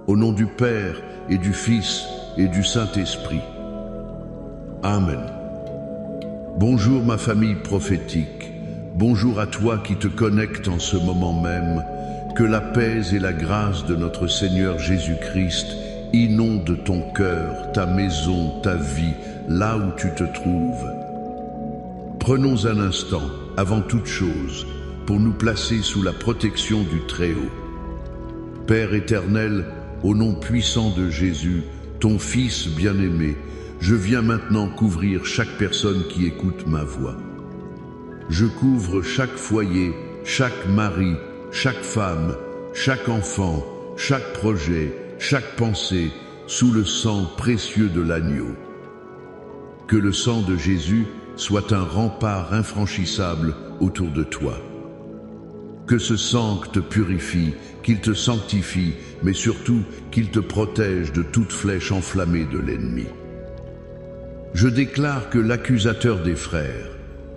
Au nom du Père et du Fils et du Saint-Esprit. Amen. Bonjour ma famille prophétique. Bonjour à toi qui te connectes en ce moment même. Que la paix et la grâce de notre Seigneur Jésus-Christ inondent ton cœur, ta maison, ta vie, là où tu te trouves. Prenons un instant, avant toute chose, pour nous placer sous la protection du Très-Haut. Père éternel, au nom puissant de Jésus, ton Fils bien-aimé, je viens maintenant couvrir chaque personne qui écoute ma voix. Je couvre chaque foyer, chaque mari, chaque femme, chaque enfant, chaque projet, chaque pensée, sous le sang précieux de l'agneau. Que le sang de Jésus soit un rempart infranchissable autour de toi. Que ce sang te purifie, qu'il te sanctifie, mais surtout qu'il te protège de toute flèche enflammée de l'ennemi. Je déclare que l'accusateur des frères,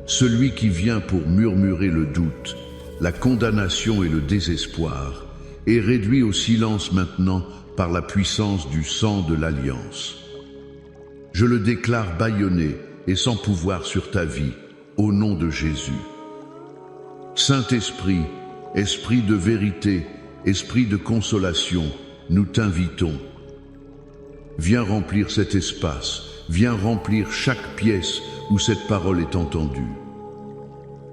celui qui vient pour murmurer le doute, la condamnation et le désespoir, est réduit au silence maintenant par la puissance du sang de l'Alliance. Je le déclare bâillonné et sans pouvoir sur ta vie, au nom de Jésus. Saint-Esprit, Esprit de vérité, Esprit de consolation, nous t'invitons. Viens remplir cet espace, viens remplir chaque pièce où cette parole est entendue.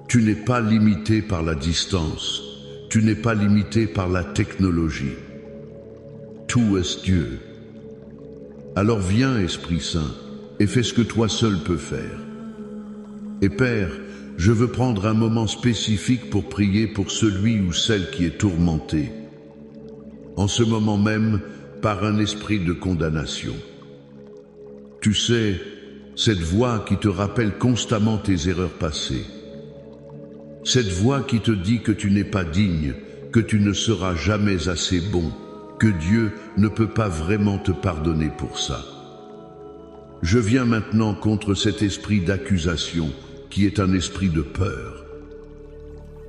Tu n'es pas limité par la distance, tu n'es pas limité par la technologie. Tout est Dieu. Alors viens, Esprit Saint, et fais ce que toi seul peux faire. Et Père, je veux prendre un moment spécifique pour prier pour celui ou celle qui est tourmenté, en ce moment même par un esprit de condamnation. Tu sais, cette voix qui te rappelle constamment tes erreurs passées, cette voix qui te dit que tu n'es pas digne, que tu ne seras jamais assez bon, que Dieu ne peut pas vraiment te pardonner pour ça. Je viens maintenant contre cet esprit d'accusation qui est un esprit de peur.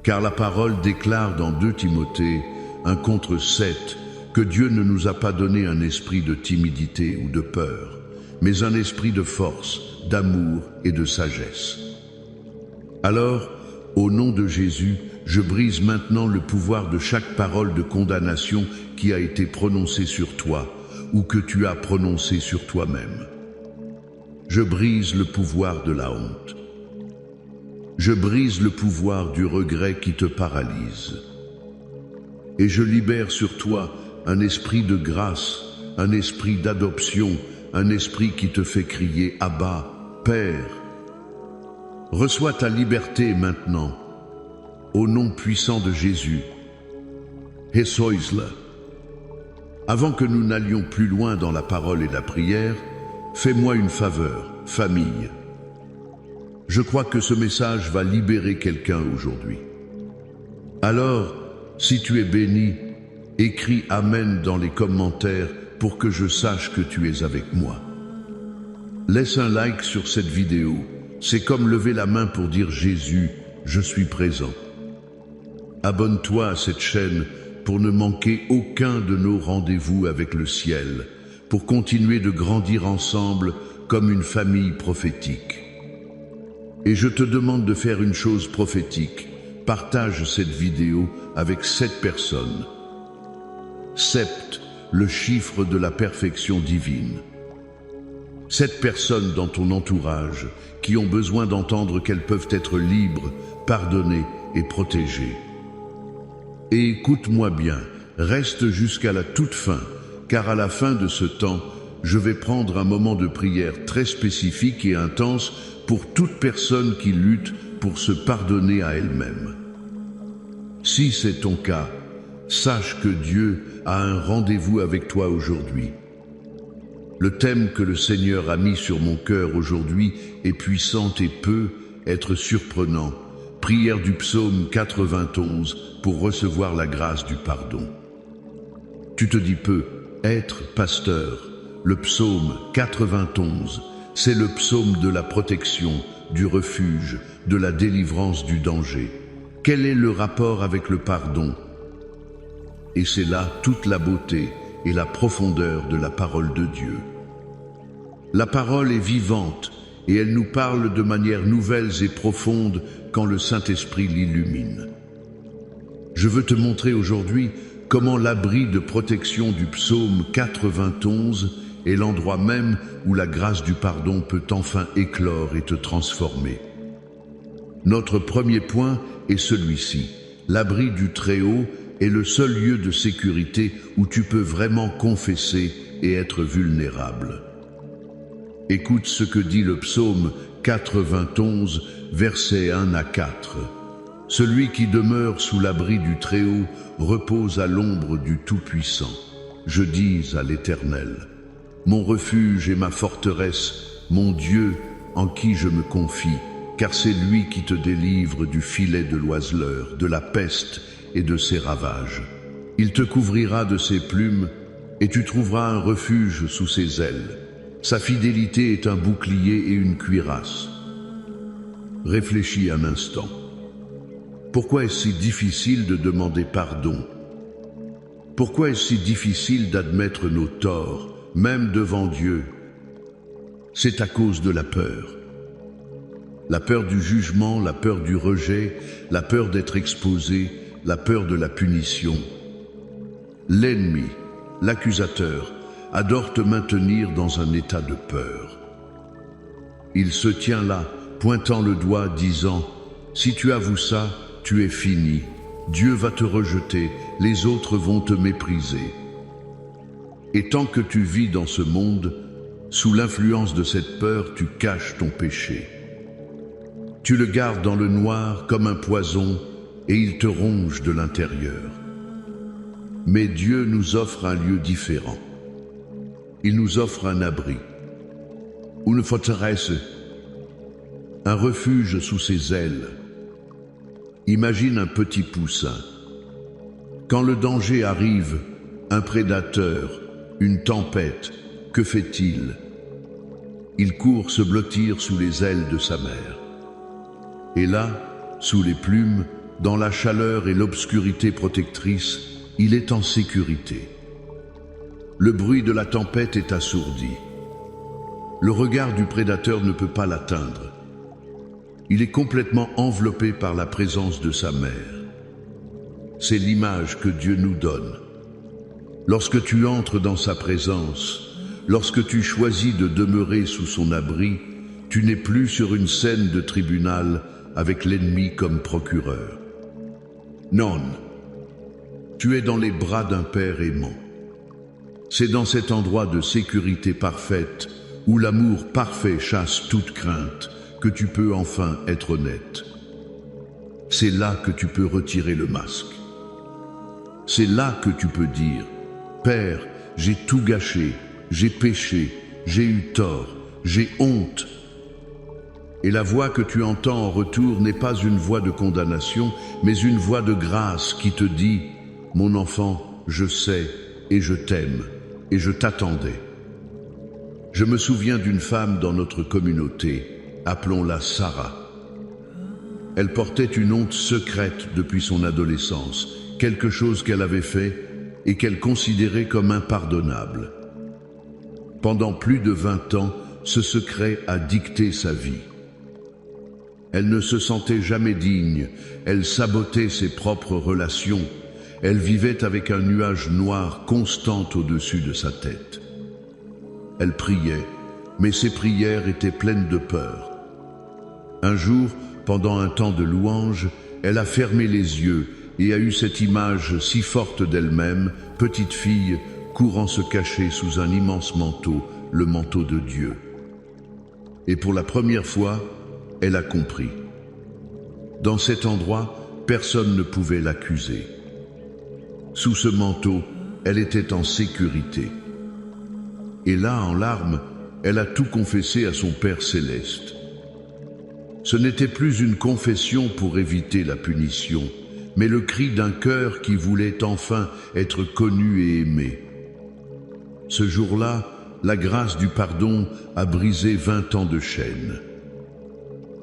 Car la parole déclare dans 2 Timothée 1:7 que Dieu ne nous a pas donné un esprit de timidité ou de peur, mais un esprit de force, d'amour et de sagesse. Alors, au nom de Jésus, je brise maintenant le pouvoir de chaque parole de condamnation qui a été prononcée sur toi ou que tu as prononcée sur toi-même. Je brise le pouvoir de la honte. Je brise le pouvoir du regret qui te paralyse. Et je libère sur toi un esprit de grâce, un esprit d'adoption, un esprit qui te fait crier « Abba, Père ». Reçois ta liberté maintenant, au nom puissant de Jésus. Et sois-le. Avant que nous n'allions plus loin dans la parole et la prière, fais-moi une faveur, famille. Je crois que ce message va libérer quelqu'un aujourd'hui. Alors, si tu es béni, écris Amen dans les commentaires pour que je sache que tu es avec moi. Laisse un like sur cette vidéo. C'est comme lever la main pour dire Jésus, je suis présent. Abonne-toi à cette chaîne pour ne manquer aucun de nos rendez-vous avec le ciel, pour continuer de grandir ensemble comme une famille prophétique. Et je te demande de faire une chose prophétique. Partage cette vidéo avec 7 personnes. 7, le chiffre de la perfection divine. 7 personnes dans ton entourage qui ont besoin d'entendre qu'elles peuvent être libres, pardonnées et protégées. Et écoute-moi bien, reste jusqu'à la toute fin, car à la fin de ce temps, je vais prendre un moment de prière très spécifique et intense pour toute personne qui lutte pour se pardonner à elle-même. Si c'est ton cas, sache que Dieu a un rendez-vous avec toi aujourd'hui. Le thème que le Seigneur a mis sur mon cœur aujourd'hui est puissant et peut être surprenant. Prière du psaume 91 pour recevoir la grâce du pardon. Tu te dis peu, être pasteur. Le psaume 91, c'est le psaume de la protection, du refuge, de la délivrance du danger. Quel est le rapport avec le pardon? Et c'est là toute la beauté et la profondeur de la parole de Dieu. La parole est vivante et elle nous parle de manière nouvelles et profonde quand le Saint-Esprit l'illumine. Je veux te montrer aujourd'hui comment l'abri de protection du psaume 91 est l'endroit même où la grâce du pardon peut enfin éclore et te transformer. Notre premier point est celui-ci. L'abri du Très-Haut est le seul lieu de sécurité où tu peux vraiment confesser et être vulnérable. Écoute ce que dit le psaume 91, versets 1 à 4. « Celui qui demeure sous l'abri du Très-Haut repose à l'ombre du Tout-Puissant. Je dis à l'Éternel, mon refuge et ma forteresse, mon Dieu en qui je me confie, car c'est lui qui te délivre du filet de l'oiseleur, de la peste et de ses ravages. Il te couvrira de ses plumes et tu trouveras un refuge sous ses ailes. Sa fidélité est un bouclier et une cuirasse. » Réfléchis un instant. Pourquoi est-ce si difficile de demander pardon? Pourquoi est-ce si difficile d'admettre nos torts, même devant Dieu? C'est à cause de la peur. La peur du jugement, la peur du rejet, la peur d'être exposé, la peur de la punition. L'ennemi, l'accusateur, adore te maintenir dans un état de peur. Il se tient là, pointant le doigt, disant « Si tu avoues ça, tu es fini. Dieu va te rejeter, les autres vont te mépriser. » Et tant que tu vis dans ce monde, sous l'influence de cette peur, tu caches ton péché. Tu le gardes dans le noir comme un poison et il te ronge de l'intérieur. Mais Dieu nous offre un lieu différent. Il nous offre un abri, une forteresse, un refuge sous ses ailes. Imagine un petit poussin. Quand le danger arrive, un prédateur, une tempête, que fait-il? Il court se blottir sous les ailes de sa mère. Et là, sous les plumes, dans la chaleur et l'obscurité protectrice, il est en sécurité. Le bruit de la tempête est assourdi. Le regard du prédateur ne peut pas l'atteindre. Il est complètement enveloppé par la présence de sa mère. C'est l'image que Dieu nous donne. Lorsque tu entres dans sa présence, lorsque tu choisis de demeurer sous son abri, tu n'es plus sur une scène de tribunal avec l'ennemi comme procureur. Non, tu es dans les bras d'un Père aimant. C'est dans cet endroit de sécurité parfaite, où l'amour parfait chasse toute crainte, que tu peux enfin être honnête. C'est là que tu peux retirer le masque. C'est là que tu peux dire « Père, j'ai tout gâché, j'ai péché, j'ai eu tort, j'ai honte. » Et la voix que tu entends en retour n'est pas une voix de condamnation, mais une voix de grâce qui te dit « Mon enfant, je sais et je t'aime et je t'attendais. » Je me souviens d'une femme dans notre communauté, appelons-la Sarah. Elle portait une honte secrète depuis son adolescence, quelque chose qu'elle avait fait et qu'elle considérait comme impardonnable. Pendant plus de 20 ans, ce secret a dicté sa vie. Elle ne se sentait jamais digne, elle sabotait ses propres relations, elle vivait avec un nuage noir constant au-dessus de sa tête. Elle priait, mais ses prières étaient pleines de peur. Un jour, pendant un temps de louange, elle a fermé les yeux et a eu cette image si forte d'elle-même, petite fille, courant se cacher sous un immense manteau, le manteau de Dieu. Et pour la première fois, elle a compris. Dans cet endroit, personne ne pouvait l'accuser. Sous ce manteau, elle était en sécurité. Et là, en larmes, elle a tout confessé à son Père céleste. Ce n'était plus une confession pour éviter la punition, mais le cri d'un cœur qui voulait enfin être connu et aimé. Ce jour-là, la grâce du pardon a brisé 20 ans de chaînes.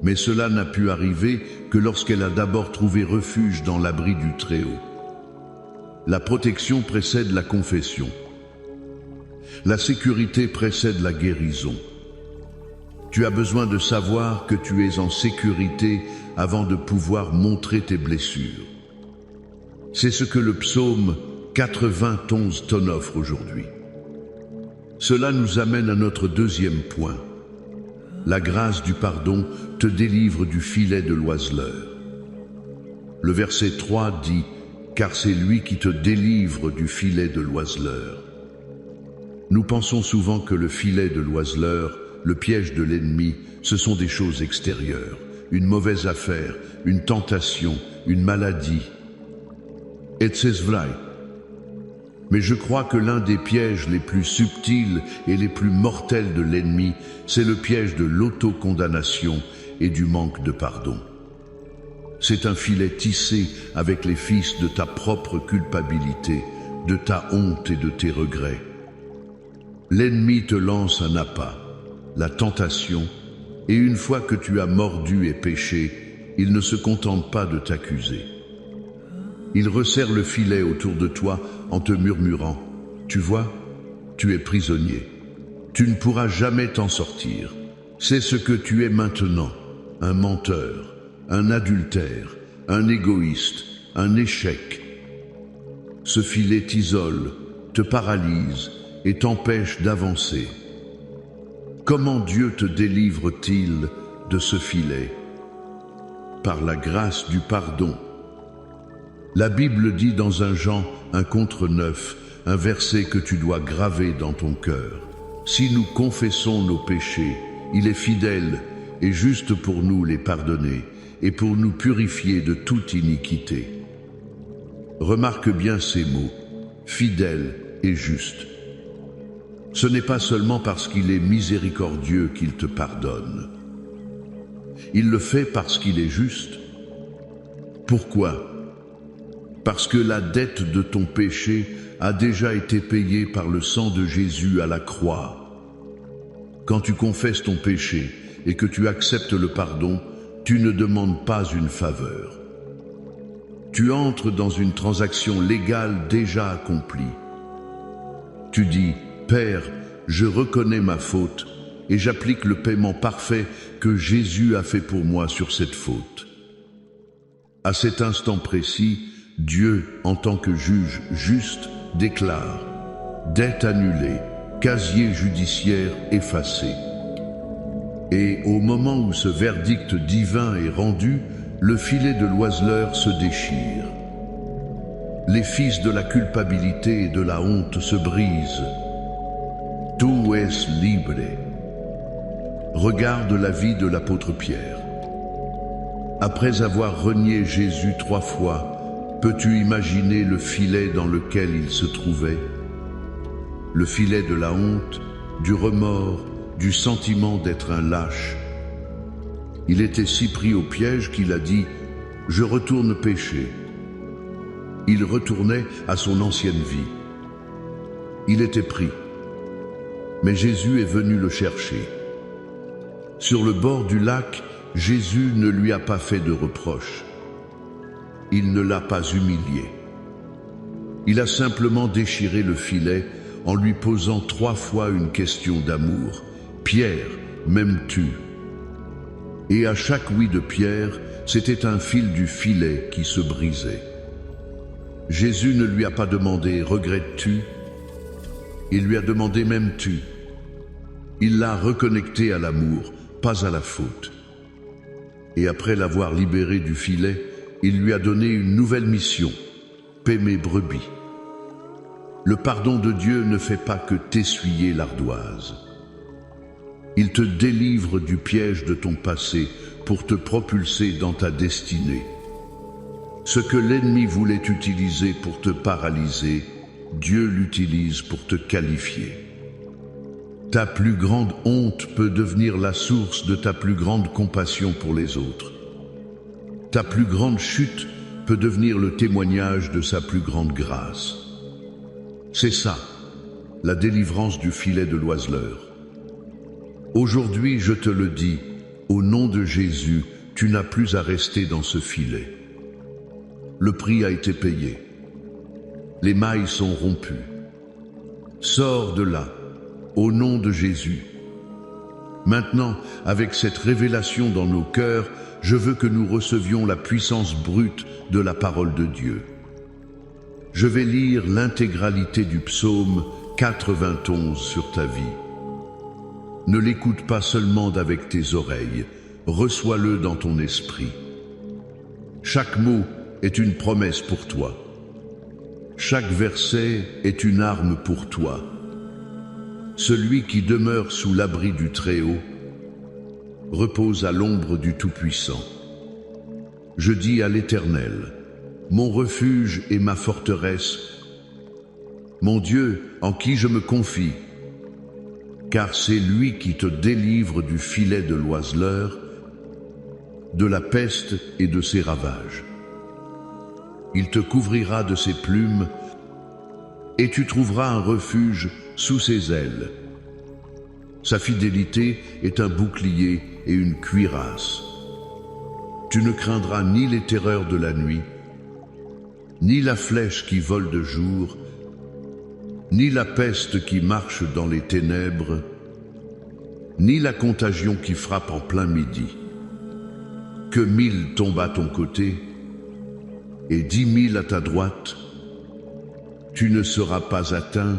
Mais cela n'a pu arriver que lorsqu'elle a d'abord trouvé refuge dans l'abri du Très-Haut. La protection précède la confession. La sécurité précède la guérison. Tu as besoin de savoir que tu es en sécurité avant de pouvoir montrer tes blessures. C'est ce que le psaume 91 t'en offre aujourd'hui. Cela nous amène à notre deuxième point. La grâce du pardon te délivre du filet de l'oiseleur. Le verset 3 dit « Car c'est lui qui te délivre du filet de l'oiseleur ». Nous pensons souvent que le filet de l'oiseleur, le piège de l'ennemi, ce sont des choses extérieures, une mauvaise affaire, une tentation, une maladie. Et c'est vrai. Mais je crois que l'un des pièges les plus subtils et les plus mortels de l'ennemi, c'est le piège de l'autocondamnation et du manque de pardon. C'est un filet tissé avec les fils de ta propre culpabilité, de ta honte et de tes regrets. L'ennemi te lance un appât, la tentation, et une fois que tu as mordu et péché, il ne se contente pas de t'accuser. Il resserre le filet autour de toi en te murmurant « Tu vois, tu es prisonnier. Tu ne pourras jamais t'en sortir. C'est ce que tu es maintenant, un menteur, un adultère, un égoïste, un échec. » Ce filet t'isole, te paralyse et t'empêche d'avancer. Comment Dieu te délivre-t-il de ce filet? Par la grâce du pardon. La Bible dit dans 1 Jean 1:9, un verset que tu dois graver dans ton cœur. Si nous confessons nos péchés, il est fidèle et juste pour nous les pardonner et pour nous purifier de toute iniquité. Remarque bien ces mots, fidèle et juste. Ce n'est pas seulement parce qu'il est miséricordieux qu'il te pardonne. Il le fait parce qu'il est juste. Pourquoi? Parce que la dette de ton péché a déjà été payée par le sang de Jésus à la croix. Quand tu confesses ton péché et que tu acceptes le pardon, tu ne demandes pas une faveur. Tu entres dans une transaction légale déjà accomplie. Tu dis « Père, je reconnais ma faute et j'applique le paiement parfait que Jésus a fait pour moi sur cette faute. » À cet instant précis, Dieu, en tant que juge juste, déclare « Dette annulée, casier judiciaire effacé ». Et au moment où ce verdict divin est rendu, le filet de l'oiseleur se déchire. Les fils de la culpabilité et de la honte se brisent. Tu es libre. Regarde la vie de l'apôtre Pierre. Après avoir renié Jésus 3 fois, peux-tu imaginer le filet dans lequel il se trouvait? Le filet de la honte, du remords, du sentiment d'être un lâche. Il était si pris au piège qu'il a dit « Je retourne pécher ». Il retournait à son ancienne vie. Il était pris. Mais Jésus est venu le chercher. Sur le bord du lac, Jésus ne lui a pas fait de reproche. Il ne l'a pas humilié. Il a simplement déchiré le filet en lui posant 3 fois une question d'amour. « Pierre, m'aimes-tu » Et à chaque oui de Pierre, c'était un fil du filet qui se brisait. Jésus ne lui a pas demandé « Regrettes-tu » Il lui a demandé « M'aimes-tu » Il l'a reconnecté à l'amour, pas à la faute. Et après l'avoir libéré du filet, il lui a donné une nouvelle mission, paie mes brebis. Le pardon de Dieu ne fait pas que t'essuyer l'ardoise. Il te délivre du piège de ton passé pour te propulser dans ta destinée. Ce que l'ennemi voulait utiliser pour te paralyser, Dieu l'utilise pour te qualifier. Ta plus grande honte peut devenir la source de ta plus grande compassion pour les autres. Ta plus grande chute peut devenir le témoignage de sa plus grande grâce. C'est ça, la délivrance du filet de l'oiseleur. Aujourd'hui, je te le dis, au nom de Jésus, tu n'as plus à rester dans ce filet. Le prix a été payé. Les mailles sont rompues. Sors de là au nom de Jésus. Maintenant, avec cette révélation dans nos cœurs, je veux que nous recevions la puissance brute de la parole de Dieu. Je vais lire l'intégralité du psaume 91 sur ta vie. Ne l'écoute pas seulement d'avec tes oreilles, reçois-le dans ton esprit. Chaque mot est une promesse pour toi. Chaque verset est une arme pour toi. Celui qui demeure sous l'abri du Très-Haut repose à l'ombre du Tout-Puissant. Je dis à l'Éternel, mon refuge et ma forteresse, mon Dieu en qui je me confie, car c'est lui qui te délivre du filet de l'oiseleur, de la peste et de ses ravages. Il te couvrira de ses plumes et tu trouveras un refuge sous ses ailes. Sa fidélité est un bouclier et une cuirasse. Tu ne craindras ni les terreurs de la nuit, ni la flèche qui vole de jour, ni la peste qui marche dans les ténèbres, ni la contagion qui frappe en plein midi. Que 1000 tombent à ton côté et 10 000 à ta droite, tu ne seras pas atteint.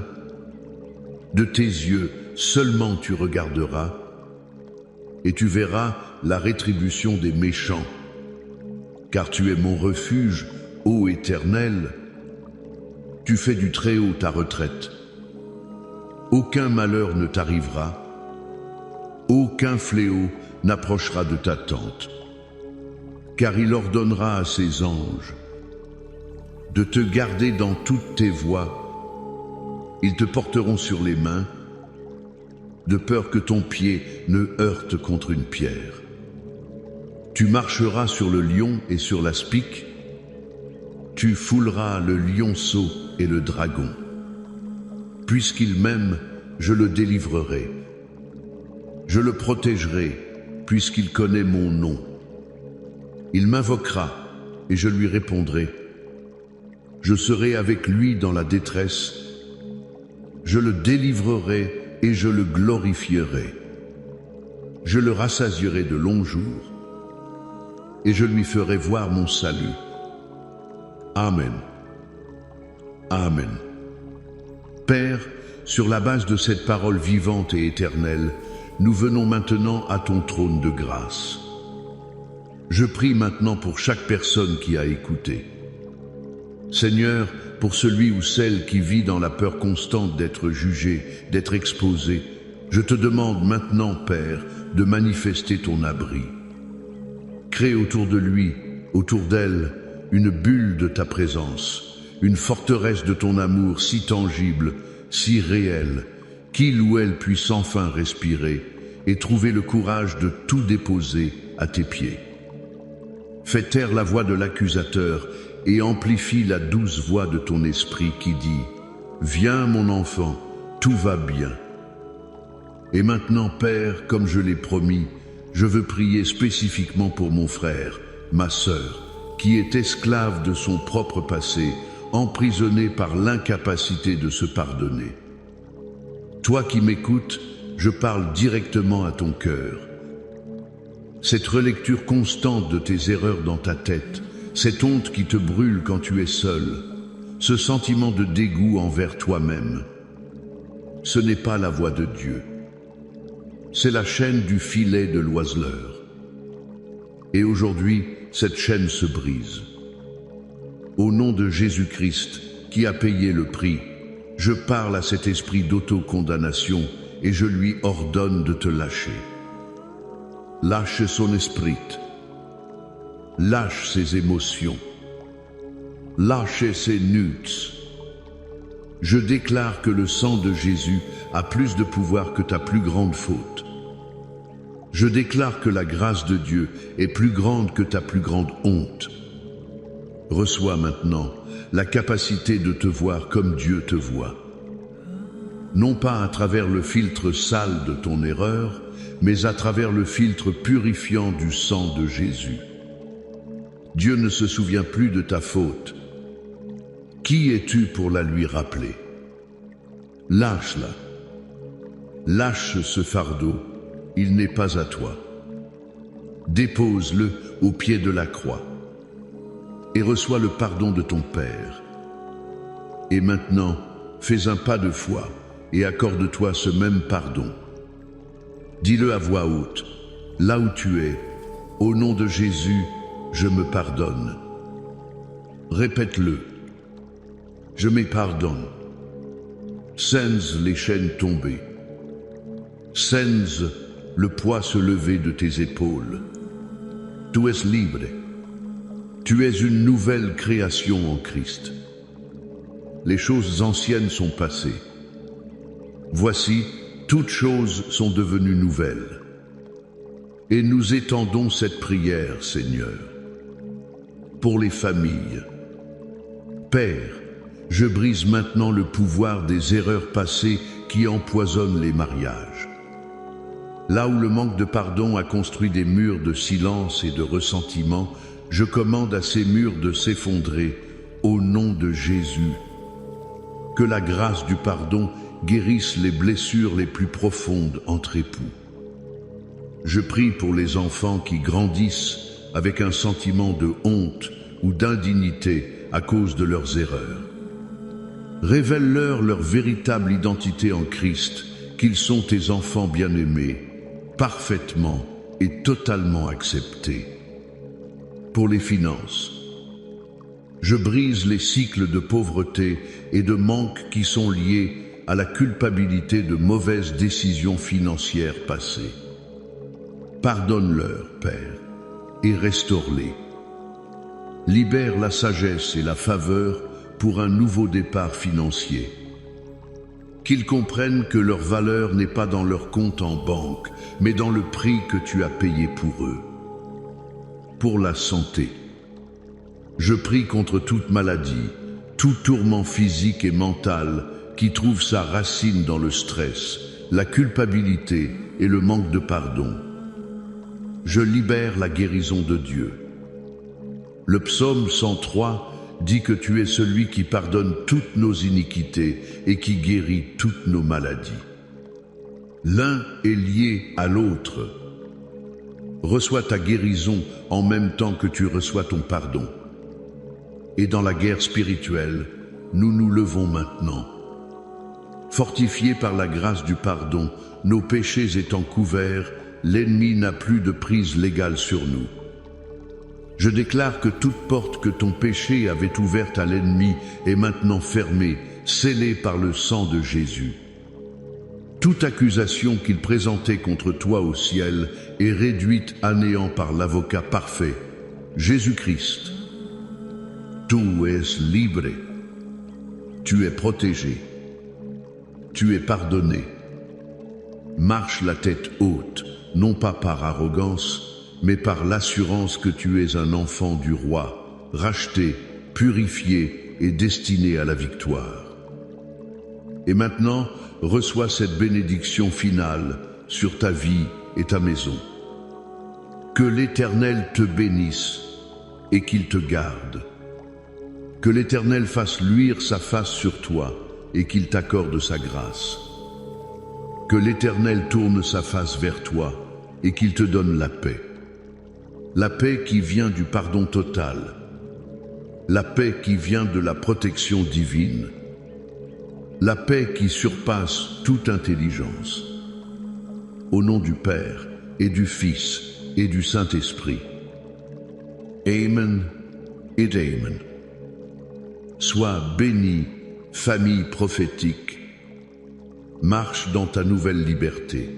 De tes yeux seulement tu regarderas et tu verras la rétribution des méchants. Car tu es mon refuge, ô Éternel, tu fais du Très-Haut ta retraite. Aucun malheur ne t'arrivera, aucun fléau n'approchera de ta tente. Car il ordonnera à ses anges de te garder dans toutes tes voies. Ils te porteront sur les mains, de peur que ton pied ne heurte contre une pierre. Tu marcheras sur le lion et sur l'aspic, tu fouleras le lionceau et le dragon. Puisqu'il m'aime, je le délivrerai. Je le protégerai, puisqu'il connaît mon nom. Il m'invoquera et je lui répondrai. Je serai avec lui dans la détresse. Je le délivrerai et je le glorifierai. Je le rassasierai de longs jours et je lui ferai voir mon salut. Amen. Amen. Père, sur la base de cette parole vivante et éternelle, nous venons maintenant à ton trône de grâce. Je prie maintenant pour chaque personne qui a écouté. Seigneur, pour celui ou celle qui vit dans la peur constante d'être jugé, d'être exposé, je te demande maintenant, Père, de manifester ton abri. Crée autour de lui, autour d'elle, une bulle de ta présence, une forteresse de ton amour si tangible, si réelle, qu'il ou elle puisse enfin respirer et trouver le courage de tout déposer à tes pieds. Fais taire la voix de l'accusateur et amplifie la douce voix de ton esprit qui dit « Viens mon enfant, tout va bien ». Et maintenant, Père, comme je l'ai promis, je veux prier spécifiquement pour mon frère, ma sœur, qui est esclave de son propre passé, emprisonné par l'incapacité de se pardonner. Toi qui m'écoutes, je parle directement à ton cœur. Cette relecture constante de tes erreurs dans ta tête, cette honte qui te brûle quand tu es seul, ce sentiment de dégoût envers toi-même, ce n'est pas la voix de Dieu. C'est la chaîne du filet de l'oiseleur. Et aujourd'hui, cette chaîne se brise. Au nom de Jésus-Christ, qui a payé le prix, je parle à cet esprit d'autocondamnation et je lui ordonne de te lâcher. Lâche son esprit. Lâche ses émotions. Lâche ses nuts. Je déclare que le sang de Jésus a plus de pouvoir que ta plus grande faute. Je déclare que la grâce de Dieu est plus grande que ta plus grande honte. Reçois maintenant la capacité de te voir comme Dieu te voit. Non pas à travers le filtre sale de ton erreur, mais à travers le filtre purifiant du sang de Jésus. Dieu ne se souvient plus de ta faute. Qui es-tu pour la lui rappeler? Lâche-la. Lâche ce fardeau, il n'est pas à toi. Dépose-le au pied de la croix et reçois le pardon de ton Père. Et maintenant, fais un pas de foi et accorde-toi ce même pardon. Dis-le à voix haute, là où tu es, au nom de Jésus, je me pardonne. Répète-le, je me pardonne. Sens les chaînes tombées. Sens le poids se lever de tes épaules. Tu es libre. Tu es une nouvelle création en Christ. Les choses anciennes sont passées. Voici, toutes choses sont devenues nouvelles. Et nous étendons cette prière, Seigneur, pour les familles. Père, je brise maintenant le pouvoir des erreurs passées qui empoisonnent les mariages. Là où le manque de pardon a construit des murs de silence et de ressentiment, je commande à ces murs de s'effondrer au nom de Jésus. Que la grâce du pardon guérisse les blessures les plus profondes entre époux. Je prie pour les enfants qui grandissent avec un sentiment de honte ou d'indignité à cause de leurs erreurs. Révèle-leur leur véritable identité en Christ, qu'ils sont tes enfants bien-aimés, parfaitement et totalement acceptés. Pour les finances, je brise les cycles de pauvreté et de manque qui sont liés à la culpabilité de mauvaises décisions financières passées. Pardonne-leur, Père, et restaure-les. Libère la sagesse et la faveur pour un nouveau départ financier. Qu'ils comprennent que leur valeur n'est pas dans leur compte en banque, mais dans le prix que tu as payé pour eux. Pour la santé, je prie contre toute maladie, tout tourment physique et mental qui trouve sa racine dans le stress, la culpabilité et le manque de pardon. Je libère la guérison de Dieu. Le psaume 103 dit que tu es celui qui pardonne toutes nos iniquités et qui guérit toutes nos maladies. L'un est lié à l'autre. Reçois ta guérison en même temps que tu reçois ton pardon. Et dans la guerre spirituelle, nous nous levons maintenant. Fortifiés par la grâce du pardon, nos péchés étant couverts, l'ennemi n'a plus de prise légale sur nous. Je déclare que toute porte que ton péché avait ouverte à l'ennemi est maintenant fermée, scellée par le sang de Jésus. Toute accusation qu'il présentait contre toi au ciel est réduite à néant par l'avocat parfait, Jésus-Christ. Tu es libre. Tu es protégé. Tu es pardonné. Marche la tête haute, non pas par arrogance, mais par l'assurance que tu es un enfant du roi, racheté, purifié et destiné à la victoire. Et maintenant, reçois cette bénédiction finale sur ta vie et ta maison. Que l'Éternel te bénisse et qu'il te garde. Que l'Éternel fasse luire sa face sur toi et qu'il t'accorde sa grâce. Que l'Éternel tourne sa face vers toi et qu'il te donne la paix. La paix qui vient du pardon total. La paix qui vient de la protection divine. La paix qui surpasse toute intelligence. Au nom du Père et du Fils et du Saint-Esprit. Amen et Amen. Sois béni, famille prophétique. Marche dans ta nouvelle liberté.